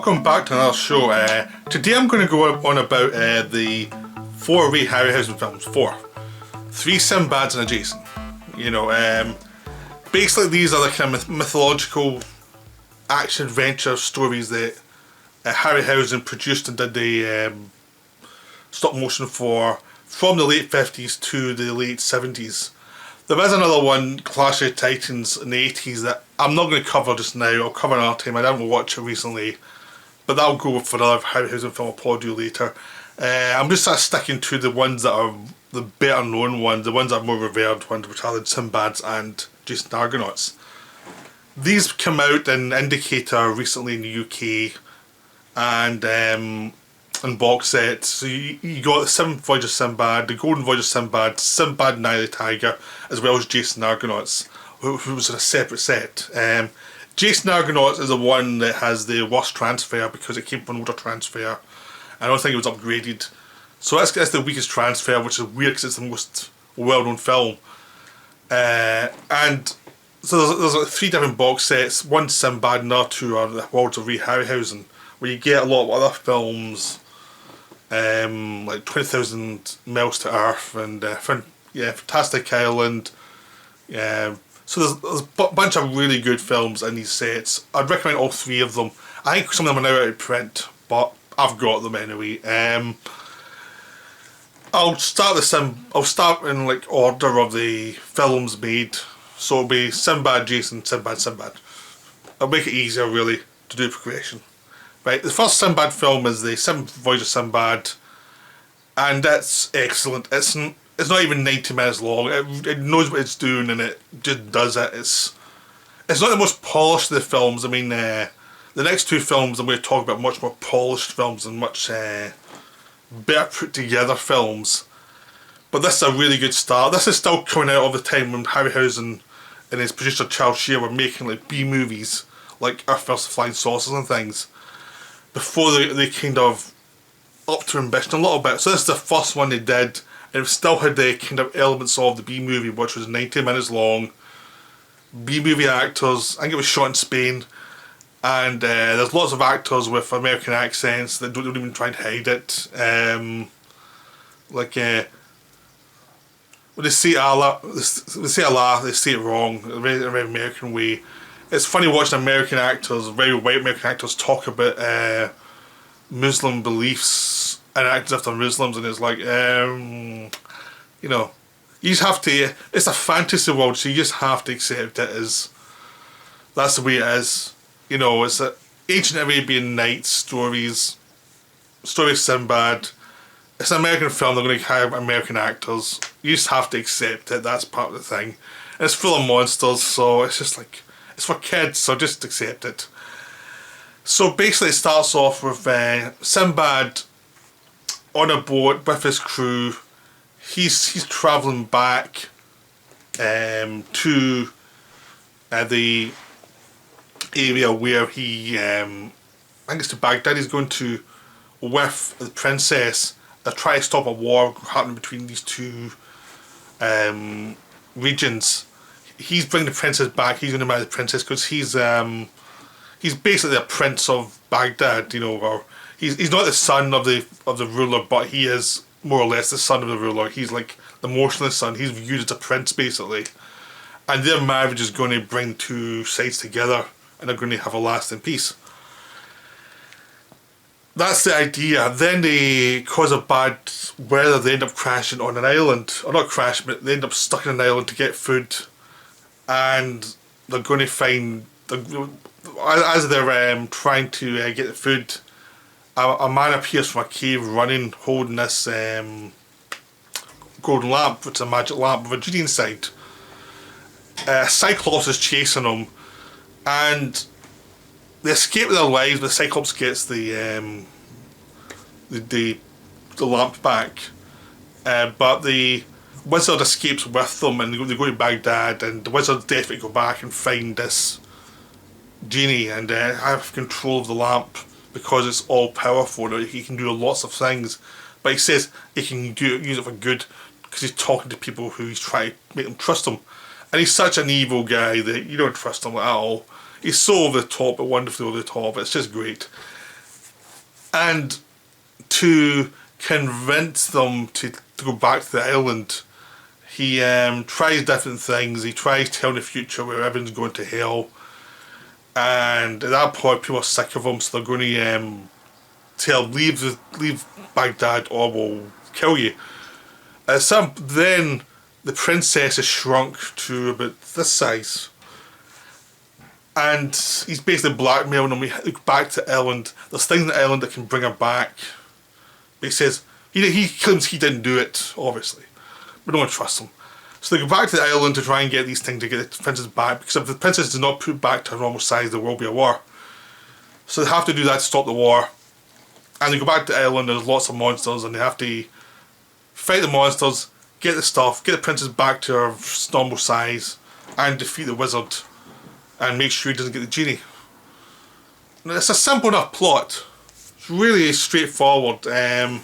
welcome back to another show. Today I'm going to go on about the 4 Ray Harryhausen films. 3 Sinbads and a Jason. You know, basically these are the kind of mythological action-adventure stories that Harryhausen produced and did the stop motion for from the late 50s to the late 70s. There is another one, Clash of Titans, in the 80s that I'm not going to cover just now. I'll cover another time. I didn't watch it recently, but that'll go for another Harryhausen film I'll probably do later. I'm just sort of sticking to the ones that are the better known ones, the ones that are more revered ones, which are the Sinbads and Jason And The Argonauts. These came out in Indicator recently in the UK and in box sets. So you got the 7th Voyage of Sinbad, the Golden Voyage of Sinbad, Sinbad and the Tiger, as well as Jason And The Argonauts, who was in a separate set. Jason And The Argonauts is the one that has the worst transfer because it came from an older transfer. I don't think it was upgraded. So that's the weakest transfer, which is weird because it's the most well-known film. And so there's like 3 different box sets. One Sinbad and the other 2 are the Worlds of Ray Harryhausen, where you get a lot of other films, like 20,000 Miles to Earth and Fantastic Island. So there's a bunch of really good films in these sets. I'd recommend all 3 of them. I think some of them are now out of print, but I've got them anyway. I'll start in like order of the films made. So it'll be Sinbad, Jason, Sinbad, Sinbad. I'll make it easier really to do progression. Right, the first Sinbad film is the 7th Voyage of Sinbad, and that's excellent. It's not even 90 minutes long. It knows what it's doing and it just does it. It's not the most polished of the films. I mean, the next 2 films I'm going to talk about much more polished films and much better put together films. But this is a really good start. This is still coming out all the time when Harryhausen and his producer Charles Shear were making like B movies like Earth vs Flying Saucers and things, before they kind of upped their ambition a little bit. So this is the first one they did, and it still had the kind of elements of the B movie, which was 90 minutes long. B movie actors. I think it was shot in Spain, and there's lots of actors with American accents that don't even try and hide it. When they say Allah, they say it wrong, a very American way. It's funny watching American actors, very white American actors, talk about Muslim beliefs and acting after Muslims, and it's like, you know, you just have to. It's a fantasy world, so you just have to accept it as that's the way it is. You know, it's a ancient Arabian Nights stories, story of Sinbad. It's an American film. They're going to hire American actors. You just have to accept it. That's part of the thing. And it's full of monsters, so it's just like, it's for kids, so just accept it. So basically it starts off with Sinbad on a boat with his crew. He's travelling back to the area where he, I think it's to Baghdad, he's going to, with the princess, try to stop a war happening between these 2 regions. He's bringing the princess back. He's going to marry the princess because he's basically a prince of Baghdad, you know. Or he's not the son of the ruler, but he is more or less the son of the ruler. He's like the emotionless son. He's viewed as a prince basically, and their marriage is going to bring 2 sides together, and they're going to have a lasting peace. That's the idea. Then they cause a bad weather. They end up crashing on an island, or not crashing, but they end up stuck in an island to get food. And they're going to find, as they're trying to get the food, a man appears from a cave running, holding this golden lamp, which is a magic lamp with a genie inside. Cyclops is chasing them, and they escape with their lives, but Cyclops gets the lamp back. But the wizard escapes with them, and they go to Baghdad, and the wizard's desperate to go back and find this genie and have control of the lamp because it's all powerful. He can do lots of things, but he says he can use it for good because he's talking to people who he's trying to make them trust him. And he's such an evil guy that you don't trust him at all. He's so over the top, but wonderfully over the top. It's just great. And to convince them to go back to the island, he tries different things. He tries to tell the future where everyone's going to hell. And at that point, people are sick of him, so they're going to tell leave Baghdad or we'll kill you. Then the princess is shrunk to about this size, and he's basically blackmailing them. We look back to the island. There's things in the island that can bring her back. But he says he claims he didn't do it, obviously, but no one trusts him. So they go back to the island to try and get these things to get the princess back, because if the princess does not put back to her normal size, there will be a war. So they have to do that to stop the war. And they go back to the island, there's lots of monsters, and they have to fight the monsters, get the stuff, get the princess back to her normal size, and defeat the wizard, and make sure he doesn't get the genie. Now, it's a simple enough plot. It's really straightforward. I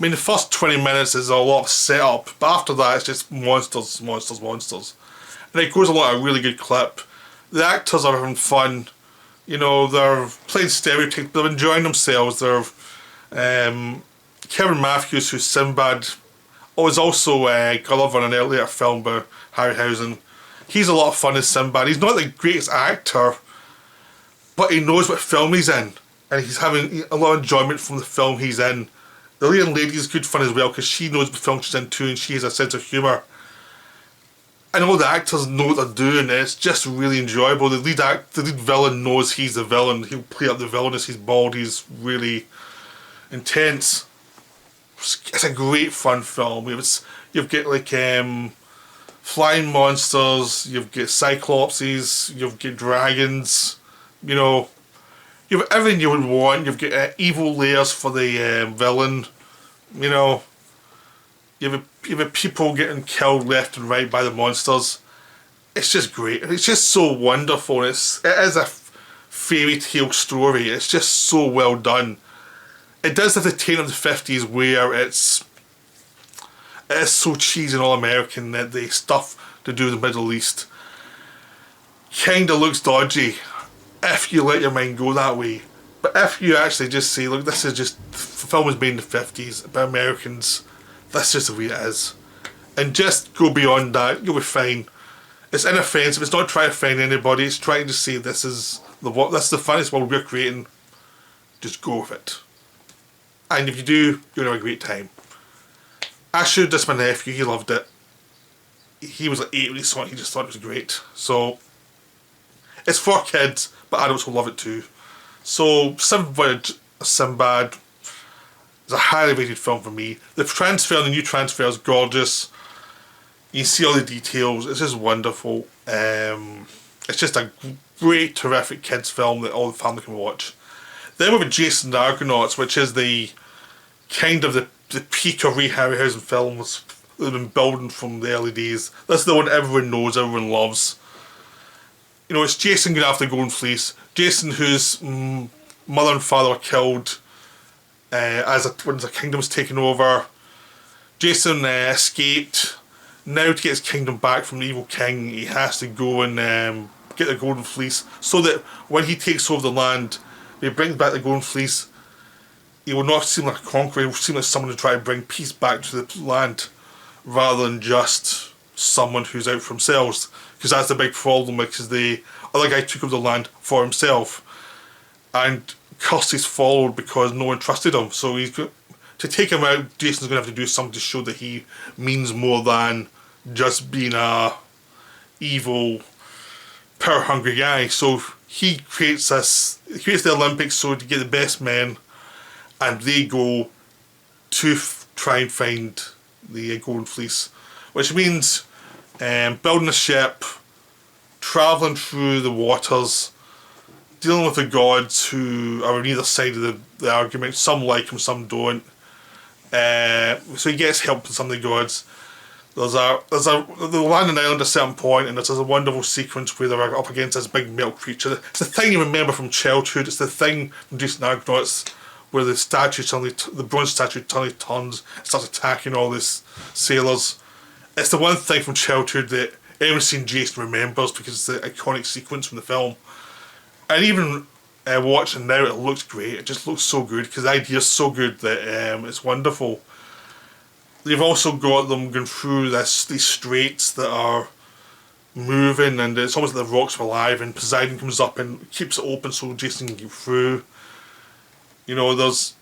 mean, the first 20 minutes is a lot of setup, but after that it's just monsters. And it goes along at a really good clip. The actors are having fun. You know, they're playing stereotypes, they're enjoying themselves. They're Kevin Matthews, who's Sinbad, was also Gulliver in an earlier film by Harryhausen. He's a lot of fun as Sinbad. He's not the greatest actor, but he knows what film he's in, and he's having a lot of enjoyment from the film he's in. The leading lady is good fun as well, because she knows the film she's in too, and she has a sense of humour. And all the actors know what they're doing, and it's just really enjoyable. The lead villain knows he's the villain. He'll play up the villainous. He's bald. He's really intense. It's a great fun film. You've got like flying monsters. You've got cyclopses. You've got dragons. You know, you've everything you would want. You've got evil layers for the villain. You know, you have people getting killed left and right by the monsters. It's just great. It's just so wonderful. It is a fairy tale story. It's just so well done. It does have the taint of the 50s where it is so cheesy and all American that the stuff to do with the Middle East kinda looks dodgy if you let your mind go that way. But if you actually just say, look, this is just, the film was made in the 50s by Americans, that's just the way it is, and just go beyond that, you'll be fine. It's inoffensive, it's not trying to offend anybody, it's trying to say this is the funniest world we're creating, just go with it. And if you do, you'll have a great time. I showed this to my nephew, he loved it. He was like 8 when he saw it, he just thought it was great. So, it's for kids, but adults will love it too. So, Sinbad is a highly rated film for me. The new transfer is gorgeous. You can see all the details, it's just wonderful. It's just a great, terrific kids film that all the family can watch. Then we have Jason And The Argonauts, which is the peak of Ray Harryhausen films that have been building from the early days. This is the one everyone knows, everyone loves. You know, it's Jason going after the Golden Fleece. Jason, whose mother and father were killed when the kingdom's taken over. Jason escaped. Now to get his kingdom back from the evil king, he has to go and get the Golden Fleece, so that when he takes over the land, he brings back the Golden Fleece. He will not seem like a conqueror, he will seem like someone to try to bring peace back to the land, rather than just someone who's out for themselves. Because that's the big problem, because the other guy took over the land for himself, and curses followed because no one trusted him. So to take him out, Jason's going to have to do something to show that he means more than just being a evil, power-hungry guy. So he creates the Olympics so to get the best men, and they go to try and find the Golden Fleece, which means building a ship, travelling through the waters, dealing with the gods who are on either side of the argument. Some like him, some don't. So he gets help from some of the gods. They land on an island at a certain point, and there's a wonderful sequence where they're up against this big milk creature. It's the thing you remember from childhood. It's the thing from Jason And The Argonauts where the bronze statue suddenly turns and starts attacking all these sailors. It's the one thing from childhood that everyone's seen Jason remembers, because it's the iconic sequence from the film. And even watching now, it looks great. It just looks so good because the idea is so good that it's wonderful. They've also got them going through these straits that are moving, and it's almost like the rocks are alive, and Poseidon comes up and keeps it open so Jason can get through. You know, there's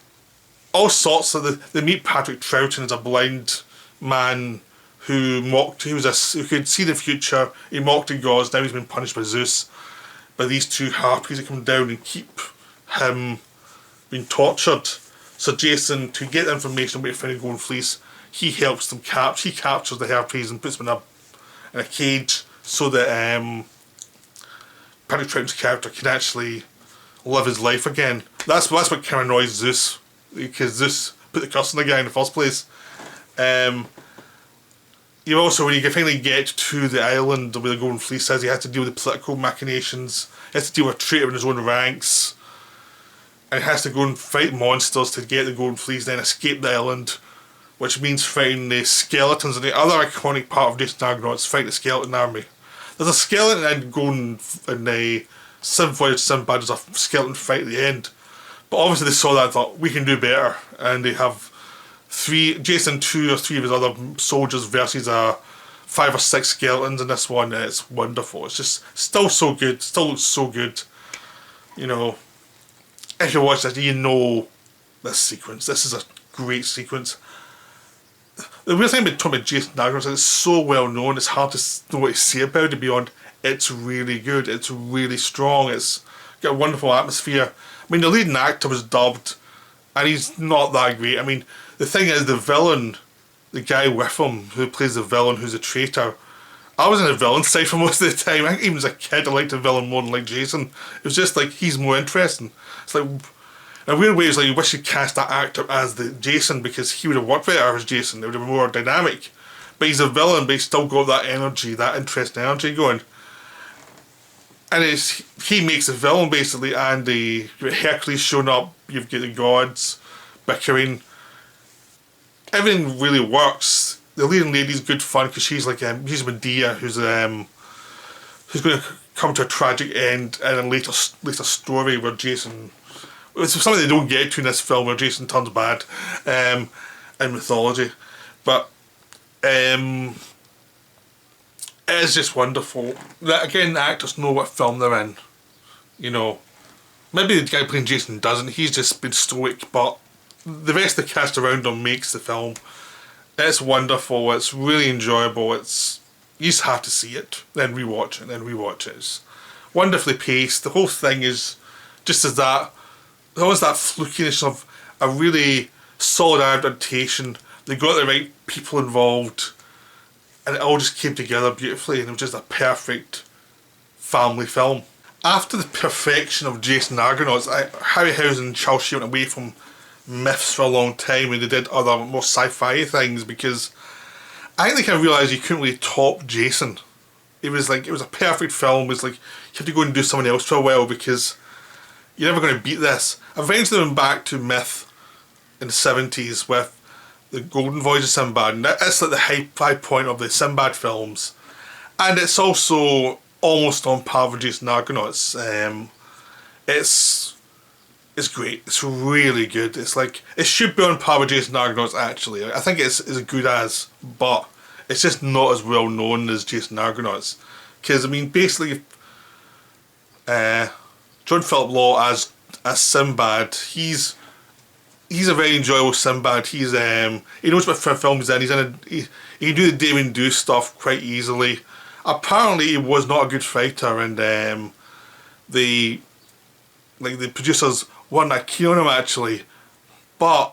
all sorts of... They meet Patrick Troughton as a blind man who could see the future. He mocked the gods. Now he's been punished by Zeus, by these two harpies that come down and keep him being tortured. So Jason, to get the information about finding the Golden Fleece, he helps them he captures the harpies and puts them in a cage so that Patrick Troughton's character can actually live his life again. That's what kind of annoys Zeus, because Zeus put the curse on the guy in the first place. You also, when you finally get to the island where the Golden Fleece is, he has to deal with the political machinations. He has to deal with a traitor in his own ranks, and he has to go and fight monsters to get the Golden Fleece, then escape the island, which means fighting the skeletons. And the other iconic part of Jason And The Argonauts, fight the skeleton army. There's a skeleton and going in the Voyage Sinbad, there's a skeleton fight at the end. But obviously they saw that and thought, we can do better. And they have Jason 2 or 3 of his other soldiers versus 5 or 6 skeletons in this one. And it's wonderful. It's just still so good. Still looks so good. You know, if you watch this, you know this sequence. This is a great sequence. The weird thing about talking about Jason And The Argonauts is it's so well known, it's hard to know what to say about it beyond it's really good, it's really strong, it's got a wonderful atmosphere. I mean, the leading actor was dubbed, and he's not that great. I mean, the thing is, the villain, the guy with him, who plays the villain, who's a traitor, I was in the villain side for most of the time. I think even as a kid, I liked the villain more than like Jason. It was just like, he's more interesting. It's like, in a weird way, it's like you wish you cast that actor as the Jason, because he would have worked better as Jason. It would have been more dynamic. But he's a villain, but he's still got that energy, that interesting energy going. And he makes the villain basically, and the Hercules showing up. You've got the gods bickering. Everything really works. The leading lady's good fun because she's like she's Medea, who's going to come to a tragic end in a later story where Jason. It's something they don't get to in this film, where Jason turns bad in mythology, but it is just wonderful. That again, the actors know what film they're in. You know, maybe the guy playing Jason doesn't. He's just been stoic, but the rest of the cast around him makes the film. It's wonderful. It's really enjoyable. You just have to see it, then rewatch it, then rewatch it. It's wonderfully paced. The whole thing is just as that. There was that flukiness of a really solid adaptation. They got the right people involved, and it all just came together beautifully, and it was just a perfect family film. After the perfection of Jason And The Argonauts, Harryhausen and Charles Sheen went away from myths for a long time, and they did other more sci-fi things, because I think they kind of realised you couldn't really top Jason. It was a perfect film. It was like, you have to go and do something else for a while, because you're never going to beat this. Eventually they went back to myth in the 70s with the Golden Voyage of Sinbad, and that's like the high point of the Sinbad films. And it's also almost on par with Jason And The Argonauts. It's great. It's really good. It's like, it should be on par with Jason And The Argonauts actually. I think it's as good as, but it's just not as well known as Jason And The Argonauts. Because, I mean, basically, John Philip Law as Sinbad, he's a very enjoyable Sinbad. He knows what film he's in. He can do the Damien Do stuff quite easily. Apparently he was not a good fighter, and the producers weren't that keen on him actually. But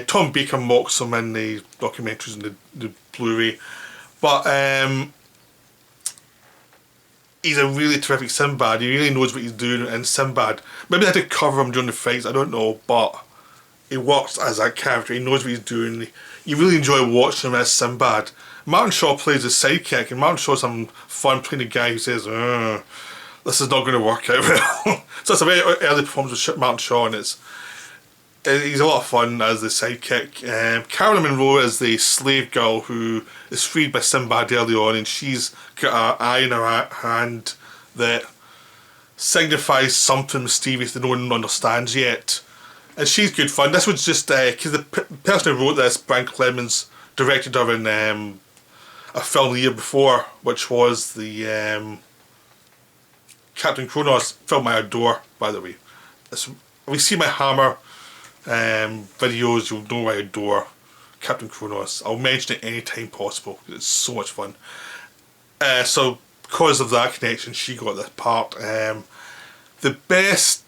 Tom Baker mocks him in the documentaries and the Blu-ray. But he's a really terrific Sinbad. He really knows what he's doing in Sinbad. Maybe they had to cover him during the fights, I don't know, but he works as that character. He knows what he's doing. You really enjoy watching him as Sinbad. Martin Shaw plays the sidekick, and Martin Shaw's having fun playing the guy who says, this is not going to work out well. So it's a very early performance with Martin Shaw, and he's a lot of fun as the sidekick. Carolyn Monroe is the slave girl who is freed by Sinbad early on, and she's got an eye in her hand that signifies something mysterious that no one understands yet. And she's good fun. This was just because the person who wrote this, Brian Clemens, directed her in a film the year before, which was the Captain Kronos film I adore, by the way. If you see my Hammer videos, you'll know I adore Captain Kronos. I'll mention it any time possible. It's so much fun. So because of that connection, she got this part. The best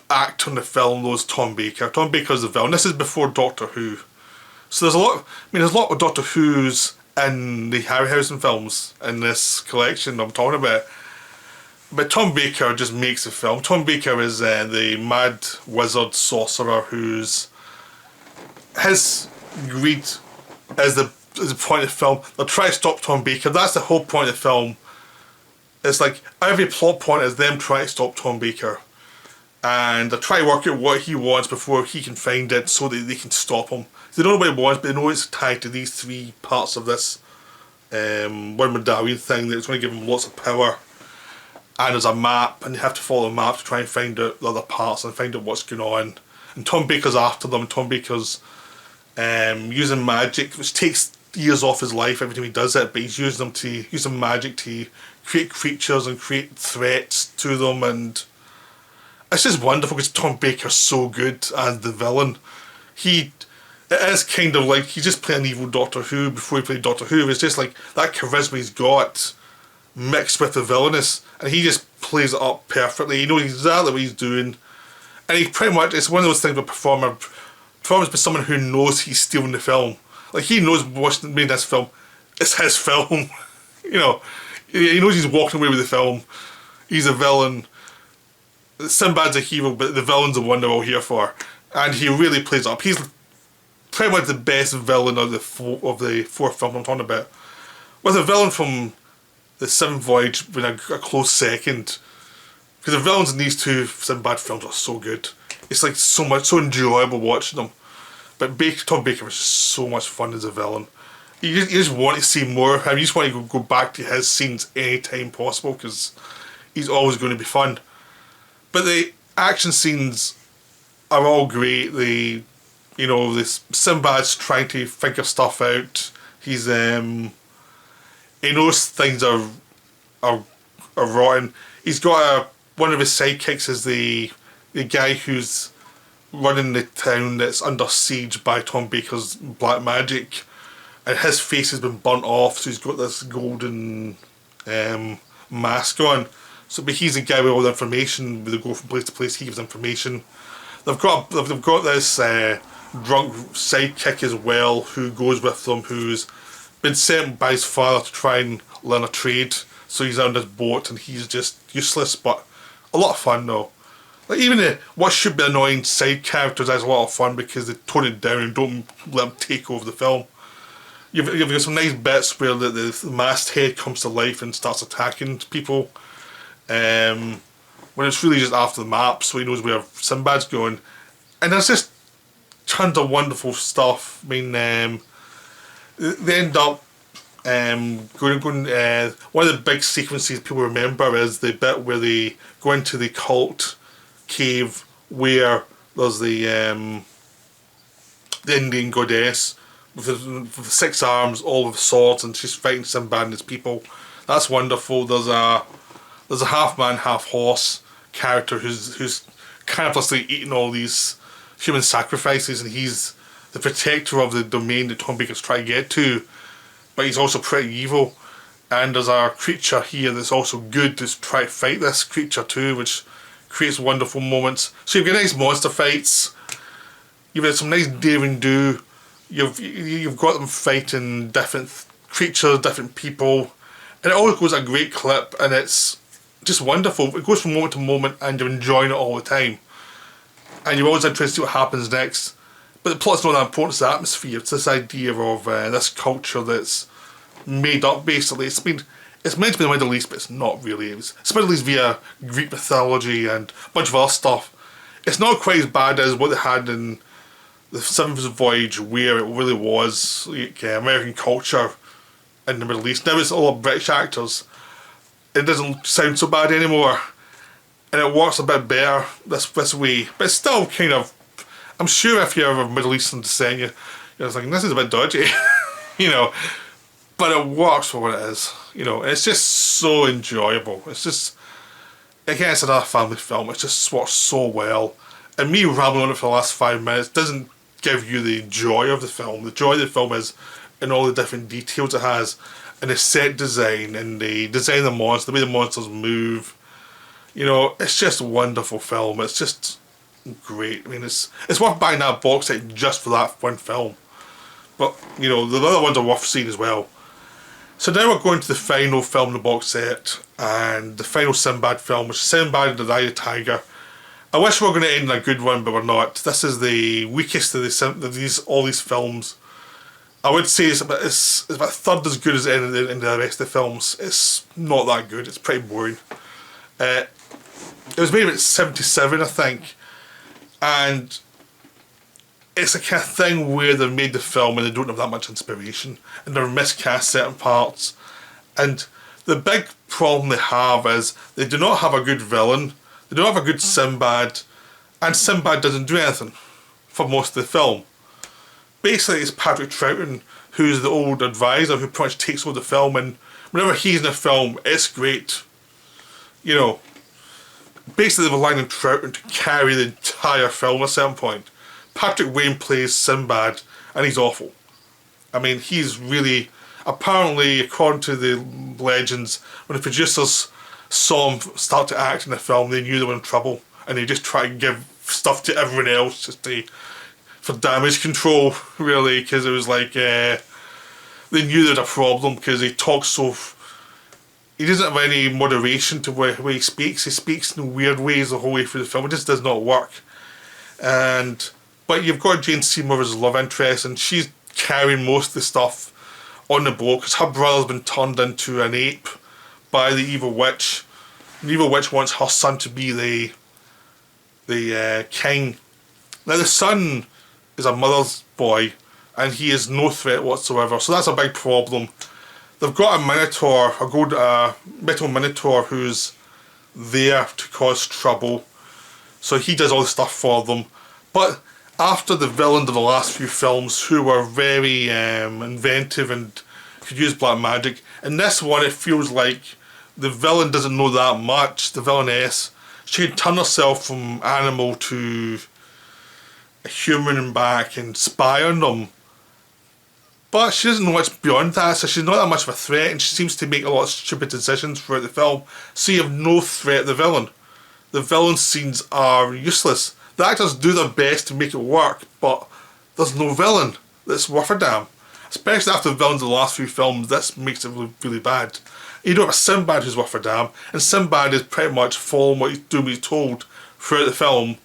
actor in the film was Tom Baker. Tom Baker's the villain. This is before Doctor Who. So there's a lot. There's a lot of Doctor Who's in the Harryhausen films in this collection I'm talking about. But Tom Baker just makes the film. Tom Baker is the mad wizard sorcerer who's his greed is the point of the film. They'll try to stop Tom Baker. That's the whole point of the film. It's like every plot point is them trying to stop Tom Baker, and they try to work out what he wants before he can find it, so that they can stop him. They don't know what he wants, but they know it's tied to these three parts of this one medallion thing that's going to give him lots of power. And there's a map, and you have to follow the map to try and find out the other parts and find out what's going on. And Tom Baker's after them. Tom Baker's using magic, which takes years off his life every time he does it, but he's using magic to create creatures and create threats to them, and it's just wonderful because Tom Baker's so good as the villain. It is kind of like he's just playing evil Doctor Who before he played Doctor Who. It's just like that charisma he's got mixed with the villainous, and he just plays it up perfectly. He knows exactly what he's doing, and he pretty much, it's one of those things with performance by someone who knows he's stealing the film. Like, he knows what's made this film. It's his film. You know, he knows he's walking away with the film. He's a villain. Sinbad's a hero, but the villain's the one they're all here for, and he really plays it up. He's pretty much the best villain of the four films I'm talking about, with a villain from the Seventh Voyage being a close second, because the villains in these two Sinbad films are so good. It's like so enjoyable watching them. But Tom Baker is just so much fun as a villain. You just want to see more of him. You just want to go back to his scenes anytime possible, because he's always going to be fun. But the action scenes are all great. This Sinbad's trying to figure stuff out. He's he knows things are rotten. He's got one of his sidekicks is the guy who's running the town that's under siege by Tom Baker's black magic, and his face has been burnt off, so he's got this golden mask on. But he's the guy with all the information. They go from place to place. He gives information. They've got this drunk sidekick as well, who goes with them, who's been sent by his father to try and learn a trade. So he's on this boat, and he's just useless, but a lot of fun though. Like, even what should be annoying side characters is a lot of fun because they tone it down and don't let them take over the film. You've got some nice bits where the masthead comes to life and starts attacking people, when it's really just after the map, so he knows where Sinbad's going. And there's just tons of wonderful stuff. I mean, they end up going. One of the big sequences people remember is the bit where they go into the cult cave where there's the Indian goddess with the 6 arms, all with swords, and she's fighting Sinbad and his people. That's wonderful. There's a half man, half horse character who's carelessly eating all these human sacrifices, and he's the protector of the domain that Tom Baker's trying to get to, but he's also pretty evil. And there's a creature here that's also good to try to fight this creature too, which creates wonderful moments. So you've got nice monster fights, you've had some nice daring do, you've got them fighting different creatures, different people, and it always goes at a great clip, and it's just wonderful. It goes from moment to moment, and you're enjoying it all the time, and you're always interested to see what happens next. But the plot's not that important, it's the atmosphere. It's this idea of this culture that's made up, basically. It's meant to be the Middle East, but it's not really. It's Middle East via Greek mythology and a bunch of other stuff. It's not quite as bad as what they had in the Seventh Voyage, where it really was like American culture in the Middle East. Now it's all British actors. it doesn't sound so bad anymore, and it works a bit better this way. But it's still kind of, I'm sure if you're of Middle Eastern descent, you're thinking this is a bit dodgy, you know. But it works for what it is, you know. It's just so enjoyable. It's just, again, it's another family film. It just works so well. And me rambling on it for the last 5 minutes doesn't give you the joy of the film. The joy of the film is in all the different details it has, and the set design, and the design of the monsters, the way the monsters move. You know, it's just a wonderful film. It's just great. I mean, it's worth buying that box set just for that one film. But, you know, the other ones are worth seeing as well. So now we're going to the final film in the box set, and the final Sinbad film, which is Sinbad and the Eye of the Tiger. I wish we were going to end in a good one, but we're not. This is the weakest of all these films. I would say it's about a third as good as any of the rest of the films. It's not that good. It's pretty boring. It was made in 1977, I think, and it's a kind of thing where they've made the film and they don't have that much inspiration, and they've miscast certain parts. And the big problem they have is they do not have a good villain. They don't have a good Sinbad, and Sinbad doesn't do anything for most of the film. Basically, it's Patrick Troughton, who's the old advisor who pretty much takes over the film, and whenever he's in a film, it's great. You know, basically they're relying on Troughton to carry the entire film at a certain point. Patrick Wayne plays Sinbad, and he's awful. I mean, he's really, apparently, according to the legends, when the producers saw him start to act in the film, they knew they were in trouble, and they just tried to give stuff to everyone else just for damage control, really, because it was like they knew there was a problem because he talks so. He doesn't have any moderation to where he speaks. He speaks in weird ways the whole way through the film. It just does not work. But you've got Jane Seymour as love interest, and she's carrying most of the stuff on the boat because her brother's been turned into an ape by the evil witch. The evil witch wants her son to be the king. Now the son is a mother's boy, and he is no threat whatsoever, so that's a big problem. They've got a minotaur, a metal minotaur, who's there to cause trouble, so he does all the stuff for them. But after the villains of the last few films, who were very inventive and could use black magic, in this one it feels like the villain doesn't know that much. The villainess, she can turn herself from animal to a human and back and spy on them. But she doesn't know much beyond that, so she's not that much of a threat, and she seems to make a lot of stupid decisions throughout the film. So you have no threat of the villain. The villain scenes are useless. The actors do their best to make it work, but there's no villain that's worth a damn. Especially after the villains of the last few films, this makes it really, really bad. You don't have a Sinbad who's worth a damn, and Sinbad is pretty much following what he's told throughout the film,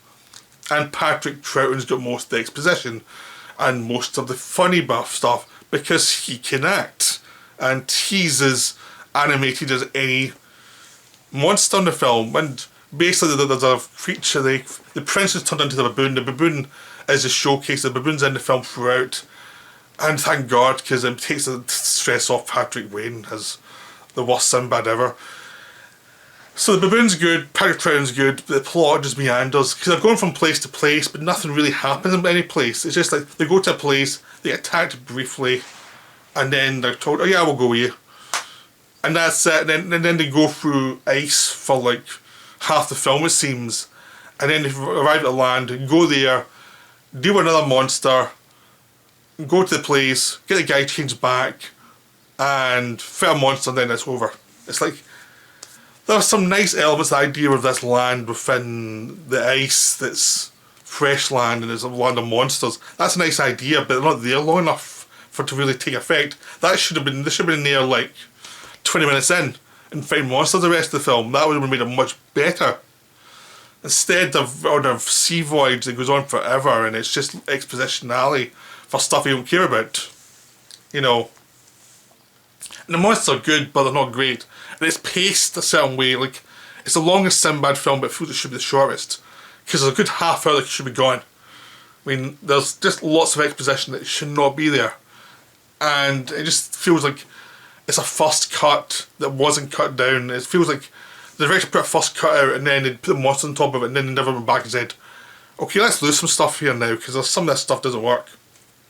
and Patrick Troughton's got most of the exposition and most of the funny buff stuff because he can act, and he's as animated as any monster in the film. And basically there's a creature, the prince is turned into the baboon. The baboon is a showcase. The baboon's in the film throughout, and thank God, because it takes the stress off Patrick Wayne as the worst Sinbad ever. So the baboon's good, Patrick Troughton's good, but the plot just meanders, because they're going from place to place, but nothing really happens in any place. It's just like, they go to a place, they get attacked briefly, and then they're told, oh yeah, we'll go with you. And that's it, and then they go through ice for like half the film, it seems. And then they arrive at land, go there, deal with another monster, go to the place, get the guy changed back, and fight a monster, and then it's over. It's like, there are some nice elements, the idea of this land within the ice that's fresh land and it's a land of monsters. That's a nice idea, but they're not there long enough for it to really take effect. They should have been there like 20 minutes in and fight monsters the rest of the film. That would have made it much better. Instead of on a sea voyage that goes on forever and it's just exposition alley for stuff you don't care about. You know. And the monsters are good, but they're not great. And it's paced a certain way, like, it's the longest Sinbad film, but it feels it should be the shortest. Because there's a good half hour that should be gone. I mean, there's just lots of exposition that should not be there. And it just feels like it's a first cut that wasn't cut down. It feels like the director put a first cut out and then they put the monster on top of it, and then they never went back and said, okay, let's lose some stuff here now, because some of this stuff doesn't work.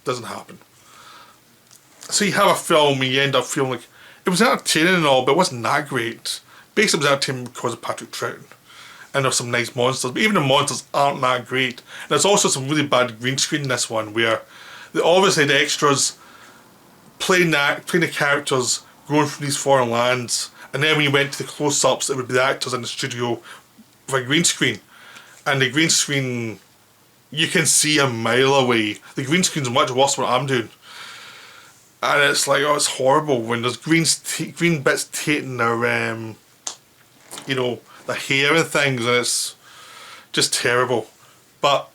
Doesn't happen. So you have a film and you end up feeling like it was entertaining and all, but it wasn't that great. Basically it was entertaining because of Patrick Troughton. And there's some nice monsters, but even the monsters aren't that great. There's also some really bad green screen in this one, where obviously the extras playing the characters going from these foreign lands, and then when you went to the close-ups, it would be the actors in the studio with a green screen. And the green screen, you can see a mile away. The green screen's much worse than what I'm doing. And it's like, oh, it's horrible when there's green bits taking their, you know, the hair and things, and it's just terrible. But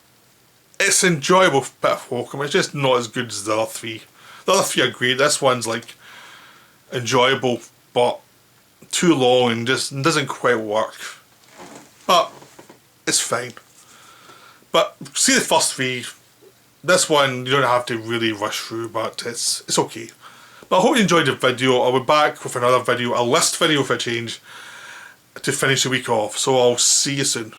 it's an enjoyable bit of Hokum. It's just not as good as the other three. The other three are great. This one's like enjoyable, but too long and just doesn't quite work. But it's fine. But see the first three. This one you don't have to really rush through, but it's okay. But I hope you enjoyed the video. I'll be back with another video, a list video for a change, to finish the week off. So I'll see you soon.